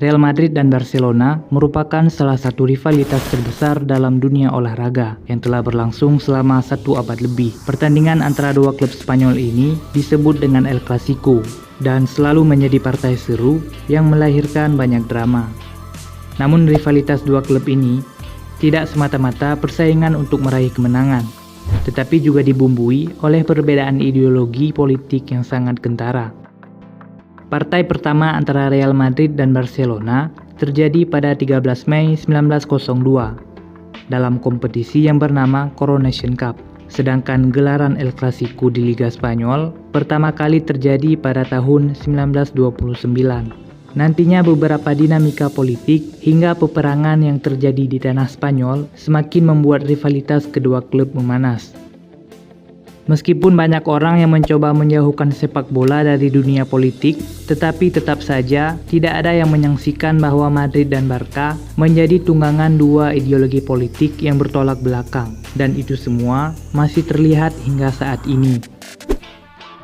Real Madrid dan Barcelona merupakan salah satu rivalitas terbesar dalam dunia olahraga yang telah berlangsung selama 1 abad lebih. Pertandingan antara dua klub Spanyol ini disebut dengan El Clasico dan selalu menjadi partai seru yang melahirkan banyak drama. Namun rivalitas dua klub ini tidak semata-mata persaingan untuk meraih kemenangan, tetapi juga dibumbui oleh perbedaan ideologi politik yang sangat kentara. Partai pertama antara Real Madrid dan Barcelona terjadi pada 13 Mei 1902 dalam kompetisi yang bernama Coronation Cup. Sedangkan gelaran El Clasico di Liga Spanyol pertama kali terjadi pada tahun 1929. Nantinya beberapa dinamika politik hingga peperangan yang terjadi di tanah Spanyol semakin membuat rivalitas kedua klub memanas. Meskipun banyak orang yang mencoba menjauhkan sepak bola dari dunia politik, tetapi tetap saja tidak ada yang menyaksikan bahwa Madrid dan Barca menjadi tunggangan dua ideologi politik yang bertolak belakang, dan itu semua masih terlihat hingga saat ini.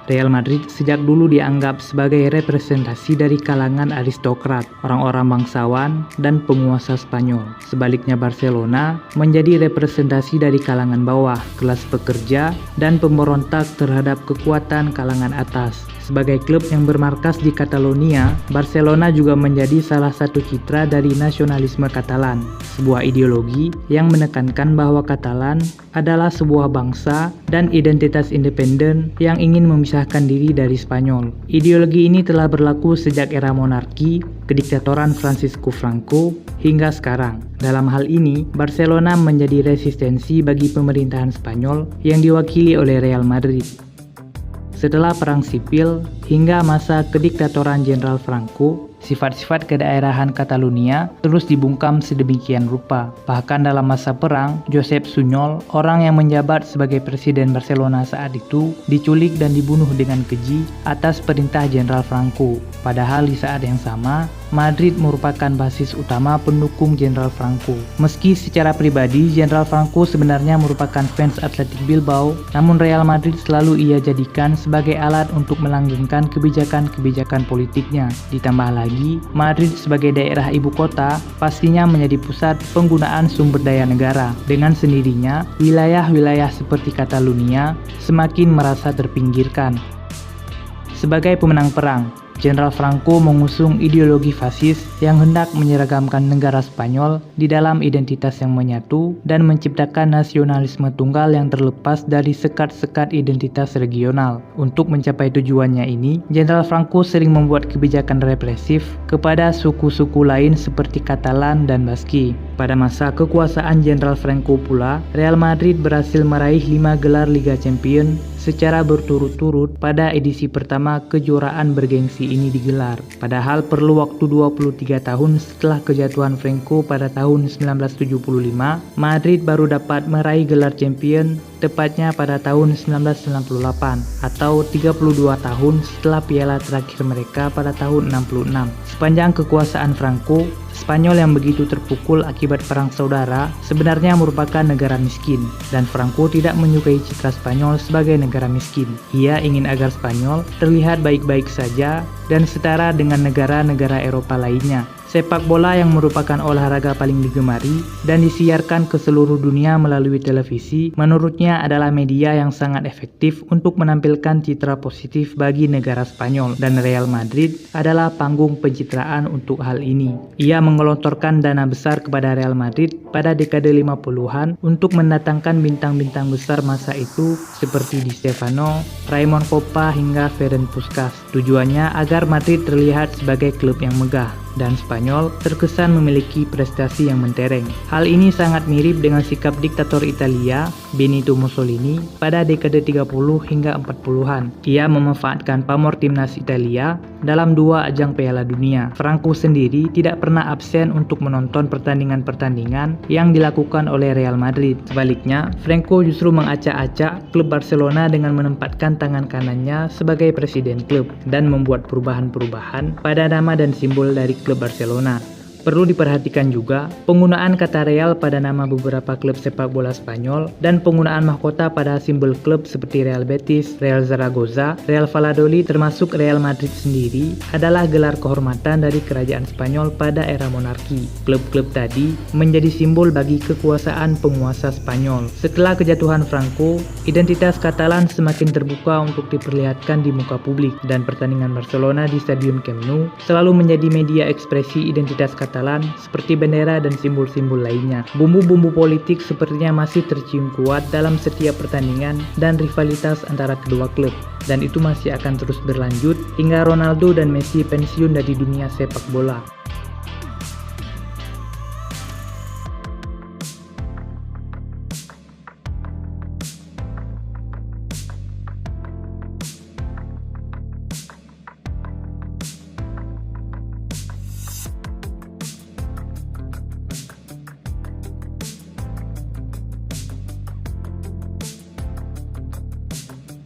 Real Madrid sejak dulu dianggap sebagai representasi dari kalangan aristokrat, orang-orang bangsawan, dan penguasa Spanyol. Sebaliknya Barcelona menjadi representasi dari kalangan bawah, kelas pekerja, dan pemberontak terhadap kekuatan kalangan atas. Sebagai klub yang bermarkas di Catalonia, Barcelona juga menjadi salah satu citra dari nasionalisme Katalan, sebuah ideologi yang menekankan bahwa Katalan adalah sebuah bangsa dan identitas independen yang ingin memisahkan diri dari Spanyol. Ideologi ini telah berlaku sejak era monarki, kediktatoran Francisco Franco, hingga sekarang. Dalam hal ini, Barcelona menjadi resistensi bagi pemerintahan Spanyol yang diwakili oleh Real Madrid. Setelah Perang Sipil hingga masa kediktatoran Jenderal Franco, sifat-sifat kedaerahan Catalonia terus dibungkam sedemikian rupa. Bahkan dalam masa perang, Josep Sunyol, orang yang menjabat sebagai presiden Barcelona saat itu, diculik dan dibunuh dengan keji atas perintah Jenderal Franco. Padahal di saat yang sama, Madrid merupakan basis utama pendukung Jenderal Franco. Meski secara pribadi Jenderal Franco sebenarnya merupakan fans Athletic Bilbao, namun Real Madrid selalu ia jadikan sebagai alat untuk melanggengkan kebijakan-kebijakan politiknya. Ditambah lagi, Madrid sebagai daerah ibu kota pastinya menjadi pusat penggunaan sumber daya negara. Dengan sendirinya, wilayah-wilayah seperti Catalonia semakin merasa terpinggirkan. Sebagai pemenang perang, Jenderal Franco mengusung ideologi fasis yang hendak menyeragamkan negara Spanyol di dalam identitas yang menyatu dan menciptakan nasionalisme tunggal yang terlepas dari sekat-sekat identitas regional. Untuk mencapai tujuannya ini, Jenderal Franco sering membuat kebijakan represif kepada suku-suku lain seperti Katalan dan Baski. Pada masa kekuasaan Jenderal Franco pula, Real Madrid berhasil meraih 5 gelar Liga Champions secara berturut-turut pada edisi pertama kejuaraan bergengsi ini digelar. Padahal perlu waktu 23 tahun setelah kejatuhan Franco pada tahun 1975, Madrid baru dapat meraih gelar champion tepatnya pada tahun 1998 atau 32 tahun setelah piala terakhir mereka pada tahun 66. Sepanjang kekuasaan Franco, Spanyol yang begitu terpukul akibat perang saudara sebenarnya merupakan negara miskin, dan Franco tidak menyukai citra Spanyol sebagai negara miskin. Ia ingin agar Spanyol terlihat baik-baik saja dan setara dengan negara-negara Eropa lainnya. Sepak bola yang merupakan olahraga paling digemari dan disiarkan ke seluruh dunia melalui televisi, menurutnya adalah media yang sangat efektif untuk menampilkan citra positif bagi negara Spanyol, dan Real Madrid adalah panggung pencitraan untuk hal ini. Ia menggelontorkan dana besar kepada Real Madrid pada dekade 50-an untuk mendatangkan bintang-bintang besar masa itu seperti Di Stefano, Raymond Kopa hingga Ferenc Puskás. Tujuannya agar Madrid terlihat sebagai klub yang megah dan Spanyol terkesan memiliki prestasi yang mentereng. Hal ini sangat mirip dengan sikap diktator Italia, Benito Mussolini, pada dekade 30 hingga 40-an. Ia memanfaatkan pamor timnas Italia dalam 2 ajang Piala Dunia. Franco sendiri tidak pernah absen untuk menonton pertandingan-pertandingan yang dilakukan oleh Real Madrid. Sebaliknya, Franco justru mengacak-acak klub Barcelona dengan menempatkan tangan kanannya sebagai presiden klub dan membuat perubahan-perubahan pada nama dan simbol dari klub Barcelona. Perlu diperhatikan juga penggunaan kata Real pada nama beberapa klub sepak bola Spanyol dan penggunaan mahkota pada simbol klub seperti Real Betis, Real Zaragoza, Real Valladolid termasuk Real Madrid sendiri adalah gelar kehormatan dari kerajaan Spanyol pada era monarki. Klub-klub tadi menjadi simbol bagi kekuasaan penguasa Spanyol. Setelah kejatuhan Franco, identitas Katalan semakin terbuka untuk diperlihatkan di muka publik dan pertandingan Barcelona di Stadion Camp Nou selalu menjadi media ekspresi identitas Katalan seperti bendera dan simbol-simbol lainnya. Bumbu-bumbu politik sepertinya masih tercium kuat dalam setiap pertandingan dan rivalitas antara kedua klub, dan itu masih akan terus berlanjut hingga Ronaldo dan Messi pensiun dari dunia sepak bola.